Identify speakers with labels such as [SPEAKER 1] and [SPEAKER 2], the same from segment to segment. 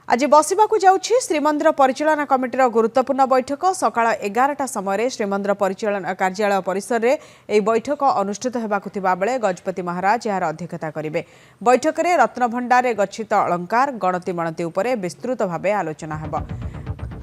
[SPEAKER 1] आज बसवाक जाऊँगी श्रीमंदिर परिचालना कमिटीर गुरुत्वपूर्ण बैठक सकाळ 11टा समय श्रीमंदिर परिचालना कार्यालय परिसर में यह बैठक अनुष्ठित होगाक बेले गजपति महाराज यार अध्यक्षता करेंगे। बैठक में रत्नभंडार गच्छित अलंकार गणति मणति उपर विस्तृत भाव आलोचना होब।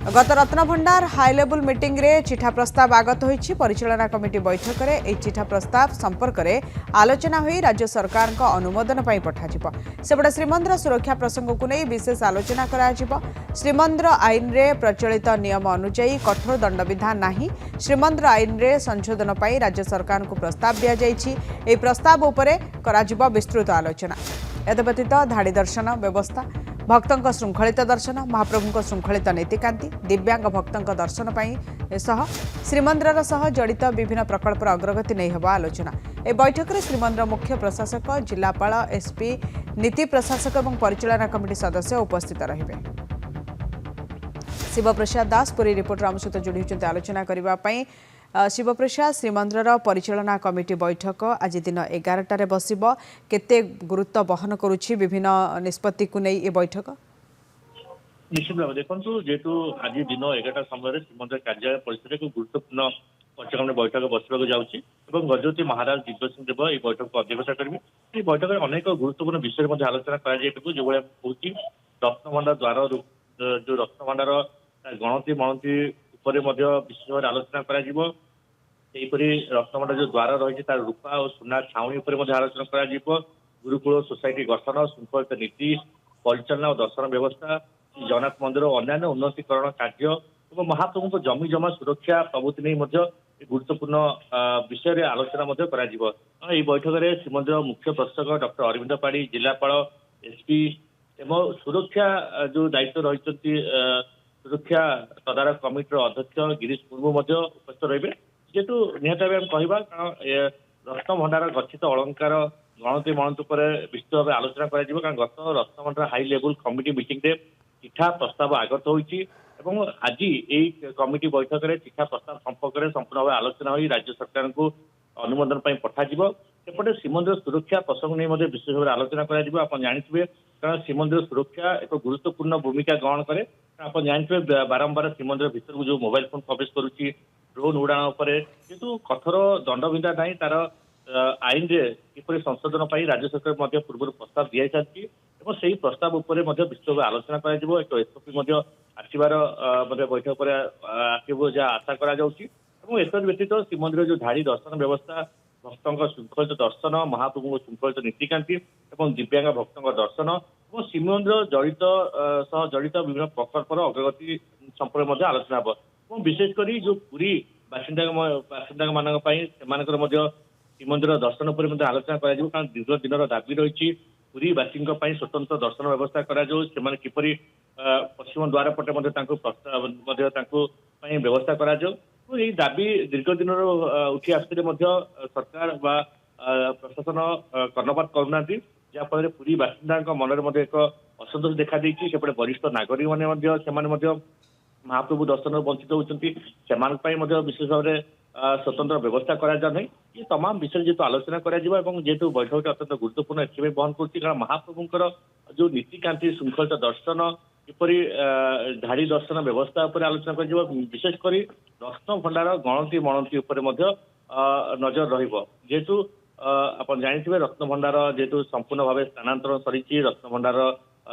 [SPEAKER 1] गत रत्नभंडार हाई लेवल मीटिंग रे चिठा प्रस्ताव आगत होईछि। परिचालना कमिटी बैठक में यह चिठा प्रस्ताव संपर्क में आलोचना होई राज्य सरकार का अनुमोदन पर पठाजिब। सेपटे श्रीमंदिर सुरक्षा प्रसंग को नहीं विशेष आलोचना कराजिब। श्रीमंदिर आईन रे प्रचलित नियम अनुଯାयी कठोर दंड विधान नाही। श्रीमंदिर आईन रे संशोधन पर राज्य सरकार को प्रस्ताव दिया जाइछि। एही प्रस्ताव उपरे कराजिब विस्तृत आलोचना। एतव्यतीत धाड़ी दर्शन व्यवस्था, भक्तों श्रृंखलित दर्शन, महाप्रभु श्रृंखलित नीतिकांति, दिव्यांग भक्तों दर्शन सह श्रीमंदिर सह जड़ित विभिन्न प्रकल्पर अग्रगति नहीं होगा आलोचना। ए बैठक में श्रीमंदिर मुख्य प्रशासक, जिलापाल, एसपी, नीति प्रशासक और परिचालना कमिटी सदस्य उपस्थित रहिबे। शिवप्रसाद दास पुरी रिपोर्टर आम सहित जोड़ी होती आलोचना करने। शिवप्रसाद, श्रीमंदिर परिचालना कमिटी बैठक आज दिन 11टार बस केते गुरुत्व बहन करुछि विभिन्न निष्पत्ति को नहीं ये बैठक?
[SPEAKER 2] निश्चित भाव देखो जेहेतु आज दिन 11टा समय श्रीमंदिर कार्यालय परिसर एक गुरुत्वपूर्ण परिचालन बैठक बसवाक जाऊँगी। गजपति महाराज दिव्य सिंह देव यह बैठक को अध्यक्षता करेंगे। ये बैठक में अनेक गुरुत्वपूर्ण विषय आलोचना जो भाई रत्नभंडार द्वार जो रत्नभंडार गणति मणति विशेष भाव आलोचना करपरी रत्नभंडार जो द्वार रही है तार रूपा और सुना छाउनी आलोचना कर गुरुकुल सोसाइटी गठन, श्रृंखलित नीति, परिचालना और दर्शन व्यवस्था, जगन्नाथ मंदिर और अन्य उन्नतीकरण कार्य और महाप्रभु जमी जमा सुरक्षा प्रभृति नहीं गुरुत्वपूर्ण विषय आलोचना बैठक में श्रीमंदिर मुख्य प्रशासक डॉक्टर अरविंद पाढ़ी, जिलापाल, एसपी एवं सुरक्षा जो दायित्व रही सुरक्षा तदारक कमिटर अध्यक्ष गिरीश मुर्मू उपस्थित रहे। जेहेतु निहत भाव कहवा कारण रत्नभंडार गच्छित अलंकार गणति मणति विस्तृत भाव आलोचना कारण गत Ratnabhandar high level committee meeting रे चिठा प्रस्ताव आगत होईछि एवं आज यही कमिटी बैठक में चिठा प्रस्ताव संपर्क में संपूर्ण भाव आलोचना हो राज्य सरकार को अनुमोदन पर पठाଯିब। सेपटे श्रीमंदिर सुरक्षा प्रसंग नहीं विशेष भाव आलोचना कर जानिथिबे कारण श्रीमंदिर सुरक्षा एक गुरुत्वपूर्ण भूमिका ग्रहण करे। आप जानते बारंबार श्रीमंदिर भीतर को जो मोबाइल फोन प्रवेश करुच्ची, ड्रोन उड़ाण किंतु कठोर दंडविधा ना तार आईन रे किपरि संशोधन पर राज्य सरकार पूर्व प्रस्ताव दी सारी से प्रस्ताव उपर विस्तृत आलोचना कर एसओपी आसबार बैठक पर आसव जहाँ आशा कर व्यतीत श्रीमंदिर जो धाड़ी दर्शन व्यवस्था, भक्तों श्रृंखलित दर्शन, महाप्रभु श्रृंखलित नीतिकांति और दिव्यांग भक्तों दर्शन और श्रीमंदिर जड़ित विभिन्न प्रकल्पर अग्रगति संपर्क आलोचना हो। विशेषकर जो पुरी बासिंदा मान श्रीमंदिर दर्शन पर आलोचना कारण दीर्घ दिन दाबी रही पुरीवासी स्वतंत्र दर्शन व्यवस्था कर किपरि पश्चिम द्वार पटे प्रस्ताव व्यवस्था कर दाबी दीर्घ दिन उठी आसते सरकार प्रशासन कर्णपात करूना जहाँफल पुरी बासिंदा मन में एक असंतोष देखा सेपटे वरिष्ठ नागरिक मैंने महाप्रभु दर्शन वंचित होती विशेष भाव में स्वतंत्र व्यवस्था करा ये तमाम विषय जेहेतु आलोचना जेहेतु बैठक अत्यंत गुरुत्वपूर्ण एथि बहन कर महाप्रभुंर जो नीतिकांति श्रृंखलित दर्शन किपरि धाड़ी दर्शन व्यवस्था उपर आलोचना कर विशेषकर रत्नभंडार गणति मणति नजर रहीतु आप जानते रत्नभंडार जेहेतु संपूर्ण भाव स्थानांतरण सरी रत्नभंडार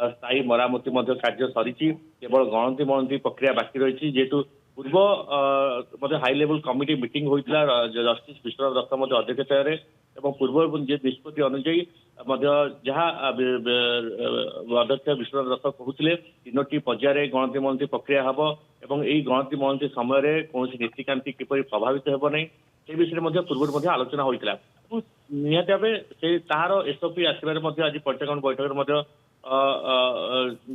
[SPEAKER 2] स्थायी मरामती कार्य सरी केवल गणति मणति प्रक्रिया बाकी रही जेहेतु पूर्व हाई लेवल कमिटी मीटिंग होता जस्टिस विश्वनाथ दत्त अध्यक्षता पूर्व निष्पत्ति अनुଯାयी जहाँ अध्यक्ष विश्वनाथ दत्त कहते 3टी पर्यायर गणति मणति प्रक्रिया हम और यही गणति मणति समय कौन नीतिकांति किपरि प्रभावित हो नहीं से विषय पूर्व आलोचना होता निहत भाव से तार एसओपी आसबार आज परिचालन बैठक में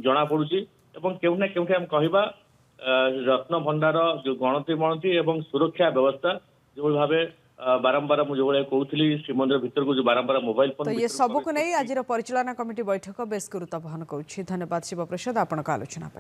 [SPEAKER 2] जना पड़ी केउना केउठी आम कहवा रत्नभंडार जो गणति मणति और सुरक्षा व्यवस्था जो भाव बारंबार मुझे कहूली श्रीमंदिर भीतर को जो बारंबार मोबाइल फोन
[SPEAKER 1] तो ये सब को नहीं आज परिचालना कमिटी बैठक बेस गुरुत्व बहन करुच्ची। धन्यवाद शिवप्रसाद आपन आलोचना।